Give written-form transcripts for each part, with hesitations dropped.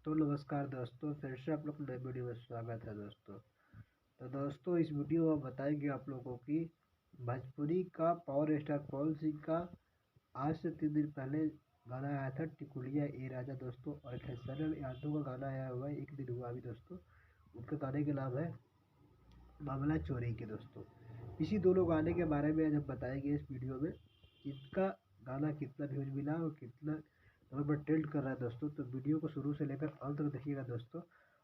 तो नमस्कार दोस्तों, फिर से आप लोग नए वीडियो में स्वागत है दोस्तों। तो दोस्तों, इस वीडियो में बताएंगे आप लोगों की भोजपुरी का पावर स्टार पवन सिंह का आज से 3 दिन पहले गाना आया था टिकुलिया ए राजा दोस्तों। और खेसारी यादव का गाना आया हुआ है, एक दिन हुआ अभी दोस्तों। उनके गाने का नाम है मामला चोरी के दोस्तों। इसी दोनों गाने के बारे में आज हम बताएंगे इस वीडियो में। इनका गाना कितना व्यूज मिला और कितना नंबर पर ट्रेंड कर रहा है दोस्तों। तो वीडियो को शुरू से लेकर अंत तक देखिएगा दोस्तों।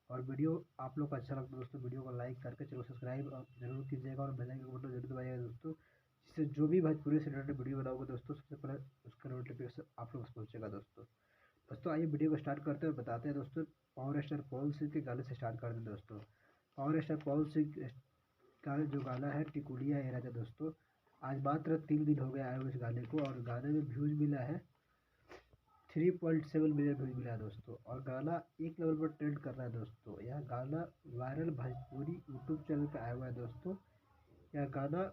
और वीडियो आप लोग को अच्छा लगता है दोस्तों, वीडियो को लाइक करके चलो सब्सक्राइब जरूर कीजिएगा और बेल आइकन बटन जरूर दबाइएगा दोस्तों। जिससे जो भी भोजपुरी से रिलेटेड वीडियो बनाऊंगा दोस्तों, सबसे पहले उसका नोटिफिकेशन आप लोग पहुँचेगा दोस्तों। दोस्तों आइए वीडियो को स्टार्ट करते हैं और बताते हैं दोस्तों। पावर स्टार पवन सिंह के गाने से स्टार्ट करते हैं दोस्तों। पावर स्टार पवन सिंह का जो गाना है टिकुलिया ए राजा दोस्तों, आज मात्र 3 दिन हो गए आए हुए इस गाने को। और गाने में व्यूज मिला है 3.7 मिलियन व्यूज मिला है दोस्तों। और गाना एक लेवल पर ट्रेंड कर रहा है दोस्तों। यह गाना वायरल भोजपुरी यूट्यूब चैनल पर आया हुआ है दोस्तों। यह गाना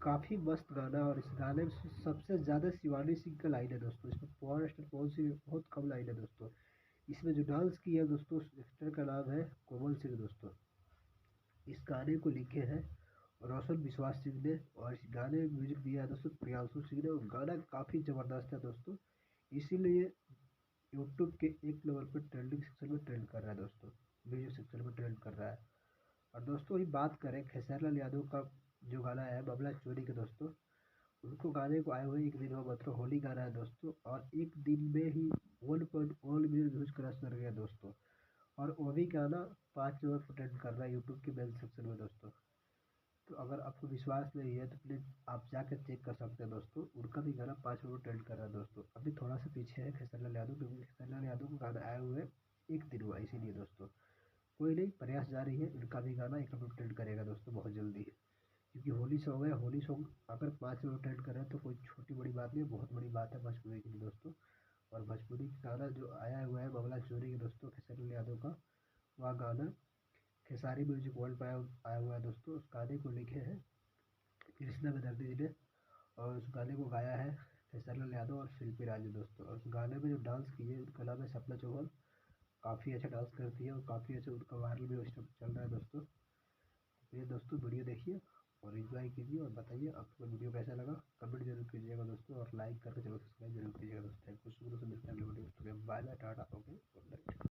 काफ़ी मस्त गाना है और इस गाने में सबसे ज़्यादा शिवानी सिंह का लाइन है दोस्तों। इसमें पावर स्टार पवन सिंह बहुत कम लाइन है दोस्तों। इसमें जो डांस किया है दोस्तों, उस एक्टर का नाम है कोमल सिंह दोस्तों। इस गाने को लिखे हैं रोशन विश्वास सिंह ने और इस गाने में म्यूजिक दिया है दोस्तों प्रियांशु सिंह ने। और गाना काफ़ी ज़बरदस्त है दोस्तों, इसीलिए यूट्यूब के एक लेवल पर ट्रेंडिंग सेक्शन में ट्रेंड कर रहा है दोस्तों, म्यूजिक सेक्शन में ट्रेंड कर रहा है। और दोस्तों ही बात करें खेसारी लाल यादव का जो गाना है मामला चोरी के दोस्तों, उनको गाने को आए हुए एक दिन हुआ, मतलब होली गाना है दोस्तों। और एक दिन में ही 1.1 मिलियन व्यूज क्रॉस कर गया दोस्तों। और वो भी गाना 5 नंबर पर ट्रेंड कर रहा है यूट्यूब के मेल सेक्शन में दोस्तों। तो अगर आपको विश्वास नहीं है तो प्लीज़ आप जाकर चेक कर सकते हैं दोस्तों। उनका भी गाना 5 नंबर ट्रेंड कर रहा है दोस्तों। अभी थोड़ा सा पीछे है खेसारी लाल यादव, क्योंकि खेसारी लाल यादव को गाना आए हुए एक दिन हुआ, इसीलिए दोस्तों। कोई नहीं, प्रयास जारी है, इनका भी गाना 1 नंबर ट्रेंड करेगा दोस्तों बहुत जल्दी है। क्योंकि होली सॉन्ग है, होली सॉन्ग अगर 5 नंबर ट्रेंड कर रहे हैं तो कोई छोटी बड़ी बात नहीं, बहुत बड़ी बात है भोजपुरी के लिए दोस्तों। और भोजपुरी का गाना जो आया हुआ है मामला चोरी के दोस्तों खेसारी लाल यादव का, वह गाना खेसारी म्यूजिक वर्ल्ड पर आया हुआ है दोस्तों। उस गाने को लिखे हैं कृष्णा बेदर्जी जी ने और उस गाने को गाया है खेसारी लाल यादव और शिल्पी राज ने दोस्तों। और उस गाने में जो डांस किए उनका नाम है सपना चौहान। काफ़ी अच्छा डांस करती है और काफ़ी अच्छा उनका वायरल भी उस टाइम चल रहा है दोस्तों। तो ये दोस्तों वीडियो देखिए और एंजॉय कीजिए और बताइए आपको वीडियो कैसा लगा, कमेंट जरूर कीजिएगा दोस्तों। और लाइक करके चलो सब्सक्राइब जरूर कीजिएगा दोस्तों। कुछ दोस्तों मिलते हैं video, bye bye, tata, okay, good night.